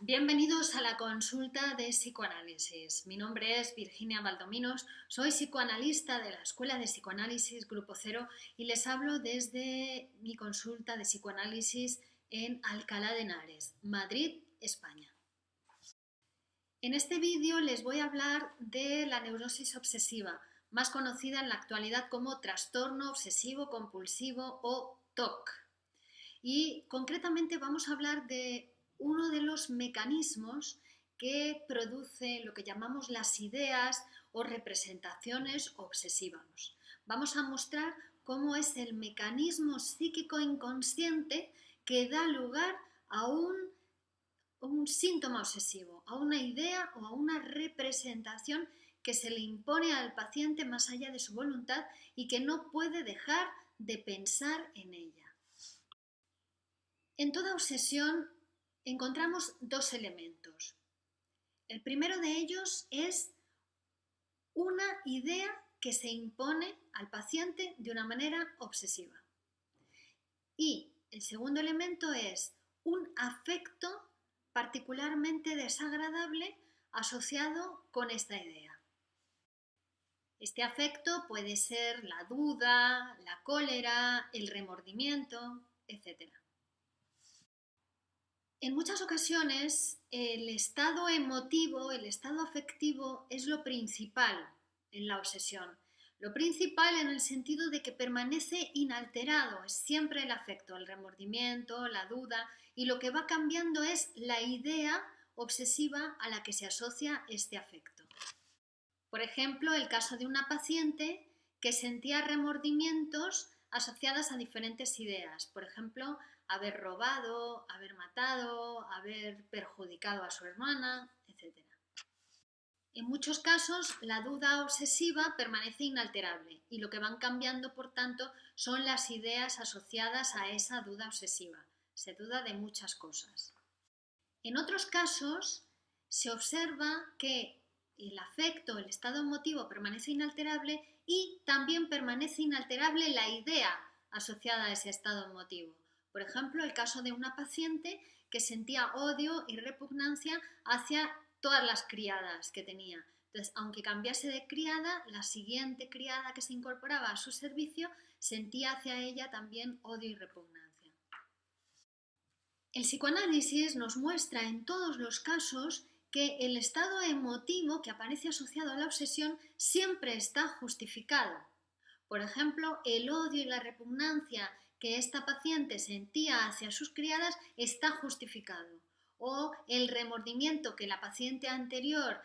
Bienvenidos a la consulta de psicoanálisis. Mi nombre es Virginia Valdominos, soy psicoanalista de la Escuela de Psicoanálisis Grupo Cero y les hablo desde mi consulta de psicoanálisis en Alcalá de Henares, Madrid, España. En este vídeo les voy a hablar de la neurosis obsesiva, más conocida en la actualidad como trastorno obsesivo compulsivo o TOC. Y concretamente vamos a hablar de uno de los mecanismos que produce lo que llamamos las ideas o representaciones obsesivas. Vamos a mostrar cómo es el mecanismo psíquico inconsciente que da lugar a un síntoma obsesivo, a una idea o a una representación que se le impone al paciente más allá de su voluntad y que no puede dejar de pensar en ella. En toda obsesión encontramos dos elementos. El primero de ellos es una idea que se impone al paciente de una manera obsesiva. Y el segundo elemento es un afecto particularmente desagradable asociado con esta idea. Este afecto puede ser la duda, la cólera, el remordimiento, etc. En muchas ocasiones el estado emotivo, el estado afectivo es lo principal en la obsesión. Lo principal en el sentido de que permanece inalterado, es siempre el afecto, el remordimiento, la duda, y lo que va cambiando es la idea obsesiva a la que se asocia este afecto. Por ejemplo, el caso de una paciente que sentía remordimientos asociadas a diferentes ideas. Por ejemplo, haber robado, haber matado, haber perjudicado a su hermana, etc. En muchos casos, la duda obsesiva permanece inalterable y lo que van cambiando, por tanto, son las ideas asociadas a esa duda obsesiva. Se duda de muchas cosas. En otros casos, se observa que el afecto, el estado emotivo permanece inalterable y también permanece inalterable la idea asociada a ese estado emotivo. Por ejemplo, el caso de una paciente que sentía odio y repugnancia hacia todas las criadas que tenía. Entonces, aunque cambiase de criada, la siguiente criada que se incorporaba a su servicio sentía hacia ella también odio y repugnancia. El psicoanálisis nos muestra en todos los casos que el estado emotivo que aparece asociado a la obsesión siempre está justificado. Por ejemplo, el odio y la repugnancia que esta paciente sentía hacia sus criadas está justificado. O el remordimiento que la paciente anterior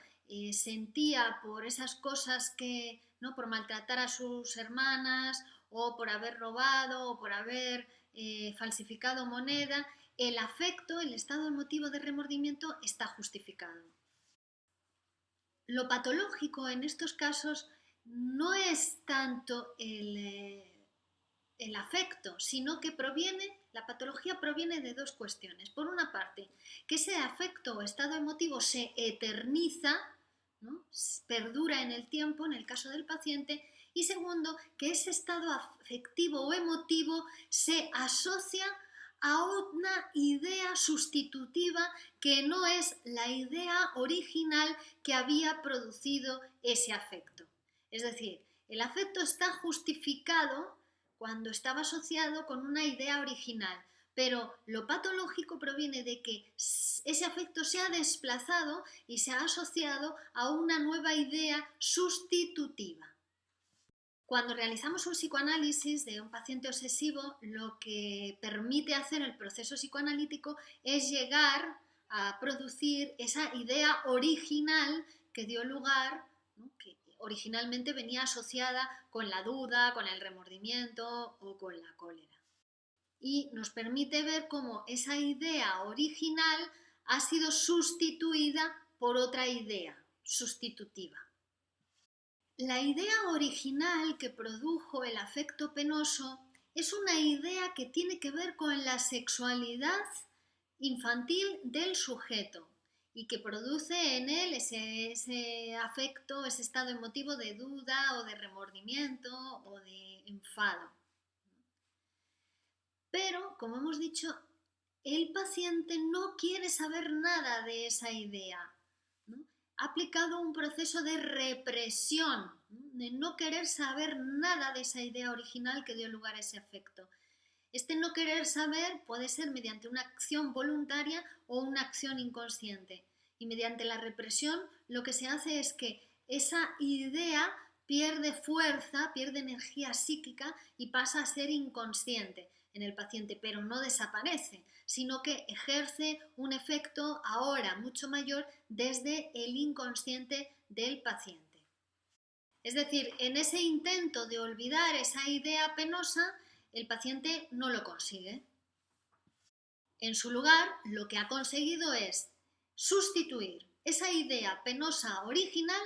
sentía por esas cosas que, ¿no?, por maltratar a sus hermanas o por haber robado o por haber falsificado moneda, el afecto, el estado emotivo de remordimiento está justificado. Lo patológico en estos casos no es tanto el afecto, sino que la patología proviene de dos cuestiones. Por una parte, que ese afecto o estado emotivo se eterniza, ¿no?, perdura en el tiempo, en el caso del paciente, y segundo, que ese estado afectivo o emotivo se asocia a una idea sustitutiva que no es la idea original que había producido ese afecto. Es decir, el afecto está justificado cuando estaba asociado con una idea original, pero lo patológico proviene de que ese afecto se ha desplazado y se ha asociado a una nueva idea sustitutiva. Cuando realizamos un psicoanálisis de un paciente obsesivo, lo que permite hacer el proceso psicoanalítico es llegar a producir esa idea original que dio lugar, ¿no?, que originalmente venía asociada con la duda, con el remordimiento o con la cólera. Y nos permite ver cómo esa idea original ha sido sustituida por otra idea sustitutiva. La idea original que produjo el afecto penoso es una idea que tiene que ver con la sexualidad infantil del sujeto y que produce en él ese afecto, ese estado emotivo de duda o de remordimiento o de enfado. Pero, como hemos dicho, el paciente no quiere saber nada de esa idea, ¿no? Ha aplicado un proceso de represión, ¿no? De no querer saber nada de esa idea original que dio lugar a ese afecto. Este no querer saber puede ser mediante una acción voluntaria o una acción inconsciente. Y mediante la represión lo que se hace es que esa idea pierde fuerza, pierde energía psíquica y pasa a ser inconsciente en el paciente, pero no desaparece, sino que ejerce un efecto ahora mucho mayor desde el inconsciente del paciente. Es decir, en ese intento de olvidar esa idea penosa, el paciente no lo consigue. En su lugar, lo que ha conseguido es sustituir esa idea penosa original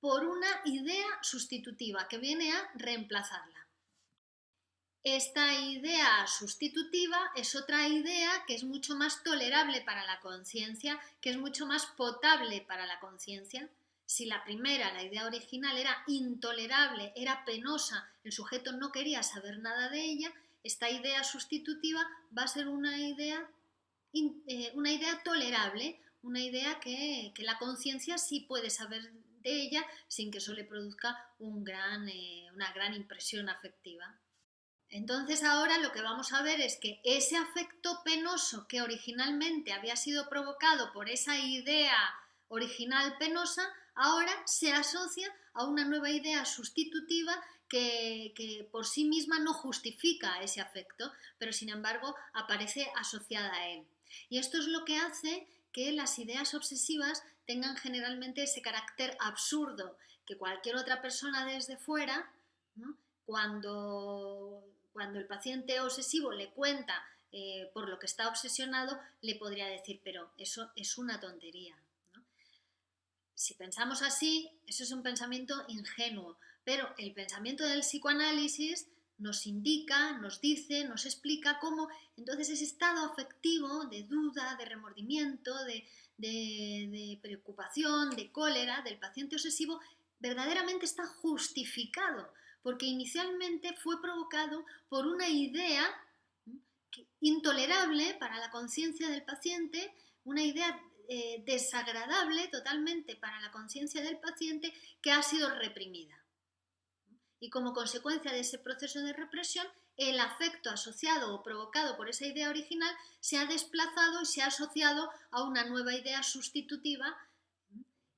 por una idea sustitutiva que viene a reemplazarla. Esta idea sustitutiva es otra idea que es mucho más tolerable para la conciencia, que es mucho más potable para la conciencia. Si la primera, la idea original, era intolerable, era penosa, el sujeto no quería saber nada de ella, esta idea sustitutiva va a ser una idea tolerable, una idea que la conciencia sí puede saber de ella sin que eso le produzca una gran impresión afectiva. Entonces ahora lo que vamos a ver es que ese afecto penoso que originalmente había sido provocado por esa idea original penosa, ahora se asocia a una nueva idea sustitutiva que por sí misma no justifica ese afecto, pero sin embargo aparece asociada a él. Y esto es lo que hace que las ideas obsesivas tengan generalmente ese carácter absurdo, que cualquier otra persona desde fuera, ¿no? Cuando el paciente obsesivo le cuenta por lo que está obsesionado, le podría decir, pero eso es una tontería, ¿no? Si pensamos así, eso es un pensamiento ingenuo, pero el pensamiento del psicoanálisis nos indica, nos dice, nos explica cómo entonces ese estado afectivo de duda, de remordimiento, de preocupación, de cólera del paciente obsesivo verdaderamente está justificado, porque inicialmente fue provocado por una idea intolerable para la conciencia del paciente, una idea desagradable totalmente para la conciencia del paciente que ha sido reprimida. Y como consecuencia de ese proceso de represión, el afecto asociado o provocado por esa idea original se ha desplazado y se ha asociado a una nueva idea sustitutiva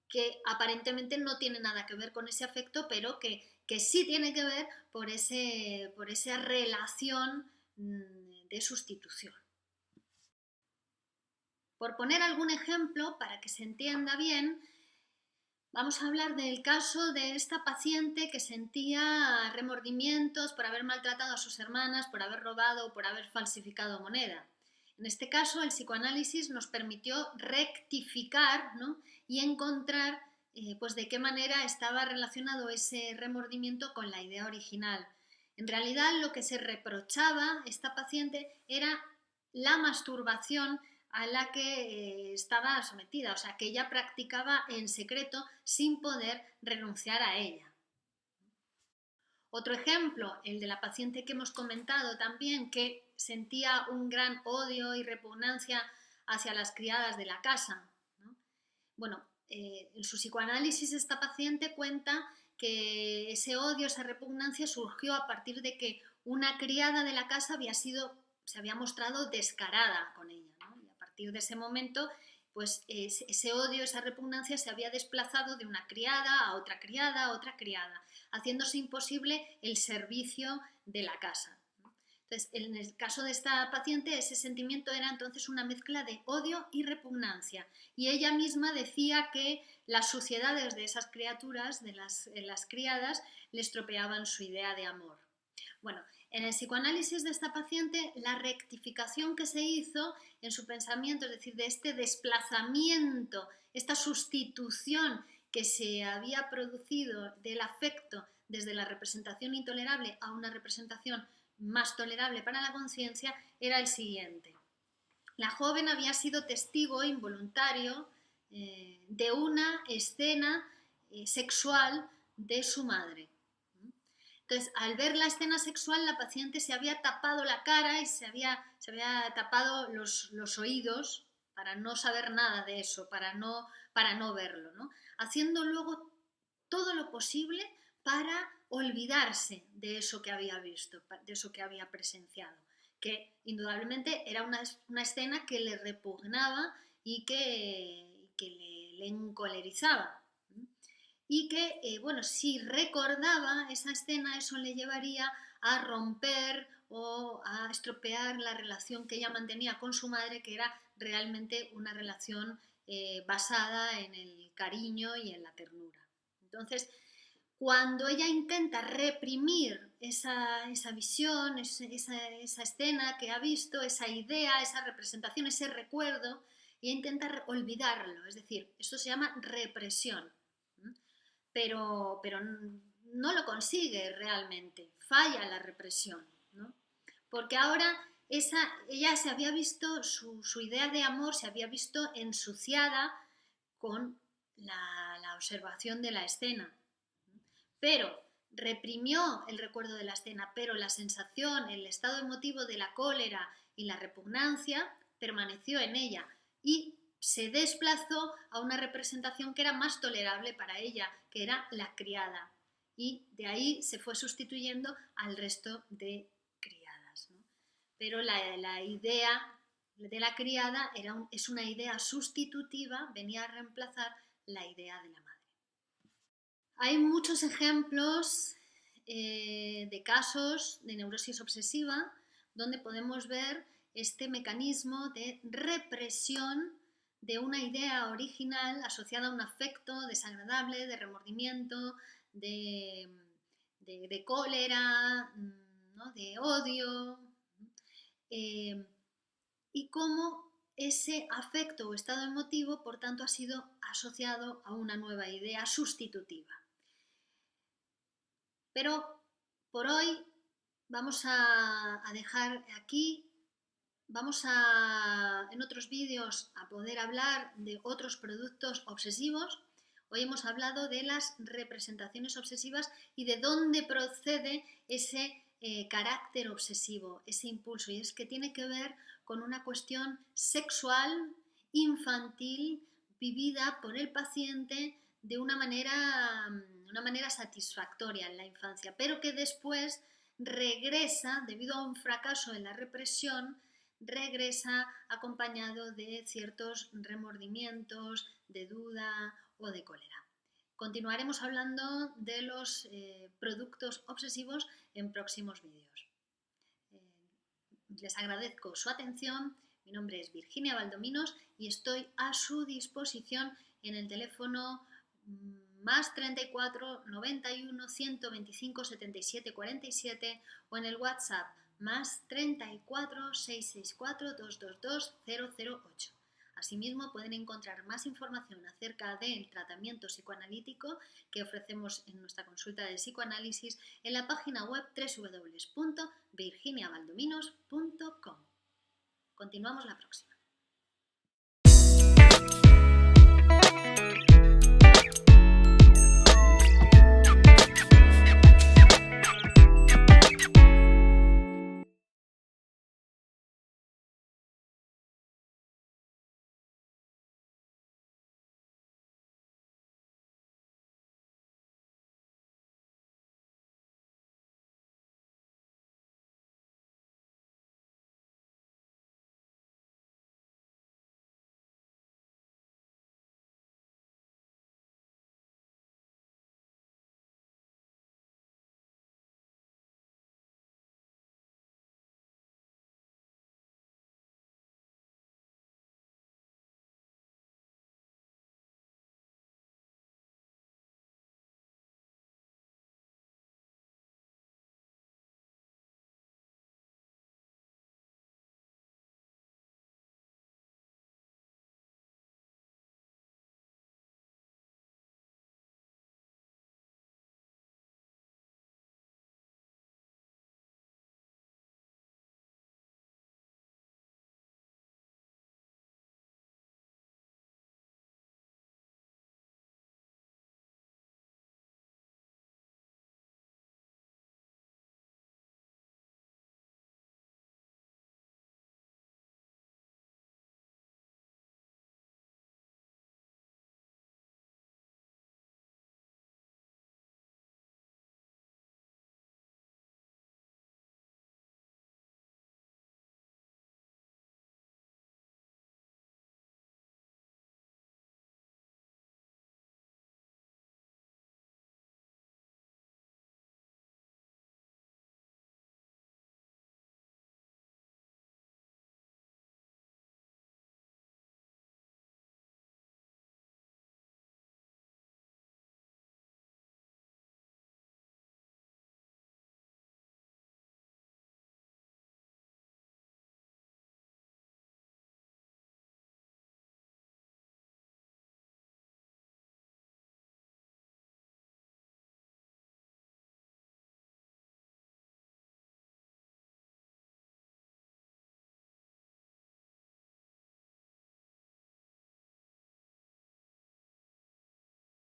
que aparentemente no tiene nada que ver con ese afecto, pero que sí tiene que ver por esa relación de sustitución. Por poner algún ejemplo, para que se entienda bien, vamos a hablar del caso de esta paciente que sentía remordimientos por haber maltratado a sus hermanas, por haber robado o por haber falsificado moneda. En este caso, el psicoanálisis nos permitió rectificar, ¿no? Y encontrar pues de qué manera estaba relacionado ese remordimiento con la idea original. En realidad, lo que se reprochaba esta paciente era la masturbación a la que estaba sometida, o sea, que ella practicaba en secreto sin poder renunciar a ella. Otro ejemplo, el de la paciente que hemos comentado también, que sentía un gran odio y repugnancia hacia las criadas de la casa, ¿no? Bueno, en su psicoanálisis esta paciente cuenta que ese odio, esa repugnancia surgió a partir de que una criada de la casa se había mostrado descarada con ella, ¿no? Y a partir de ese momento, pues ese odio, esa repugnancia se había desplazado de una criada a otra criada a otra criada, haciéndose imposible el servicio de la casa. Entonces, en el caso de esta paciente, ese sentimiento era entonces una mezcla de odio y repugnancia. Y ella misma decía que las suciedades de esas criaturas, de las criadas, le estropeaban su idea de amor. Bueno, en el psicoanálisis de esta paciente, la rectificación que se hizo en su pensamiento, es decir, de este desplazamiento, esta sustitución que se había producido del afecto desde la representación intolerable a una representación más tolerable para la conciencia, era el siguiente. La joven había sido testigo involuntario de una escena sexual de su madre. Entonces, al ver la escena sexual, la paciente se había tapado la cara y se había tapado los oídos para no saber nada de eso, para no verlo, ¿no? Haciendo luego todo lo posible para olvidarse de eso que había visto, de eso que había presenciado, que indudablemente era una escena que le repugnaba y que le encolerizaba. Y que, bueno, si recordaba esa escena, eso le llevaría a romper o a estropear la relación que ella mantenía con su madre, que era realmente una relación basada en el cariño y en la ternura. Entonces, cuando ella intenta reprimir esa visión, esa escena que ha visto, esa idea, esa representación, ese recuerdo, ella intenta olvidarlo, es decir, eso se llama represión. Pero no lo consigue realmente, falla la represión, ¿no? Porque ahora ella se había visto, su idea de amor se había visto ensuciada con la observación de la escena, pero reprimió el recuerdo de la escena, pero la sensación, el estado emotivo de la cólera y la repugnancia permaneció en ella y se desplazó a una representación que era más tolerable para ella, que era la criada. Y de ahí se fue sustituyendo al resto de criadas, ¿no? Pero la idea de la criada es una idea sustitutiva, venía a reemplazar la idea de la madre. Hay muchos ejemplos de casos de neurosis obsesiva donde podemos ver este mecanismo de represión de una idea original asociada a un afecto desagradable, de remordimiento, de cólera, ¿no? De odio, y cómo ese afecto o estado emotivo, por tanto, ha sido asociado a una nueva idea sustitutiva. Pero por hoy vamos a dejar aquí, vamos en otros vídeos a poder hablar de otros productos obsesivos. Hoy hemos hablado de las representaciones obsesivas y de dónde procede ese carácter obsesivo, ese impulso, y es que tiene que ver con una cuestión sexual, infantil, vivida por el paciente de una manera satisfactoria en la infancia, pero que después regresa, debido a un fracaso en la represión, regresa acompañado de ciertos remordimientos, de duda o de cólera. Continuaremos hablando de los productos obsesivos en próximos vídeos. Les agradezco su atención. Mi nombre es Virginia Valdominos y estoy a su disposición en el teléfono más 34 91 125 77 47 o en el WhatsApp más 34 664 222 008. Asimismo, pueden encontrar más información acerca del tratamiento psicoanalítico que ofrecemos en nuestra consulta de psicoanálisis en la página web www.virginiavaldominos.com. Continuamos la próxima.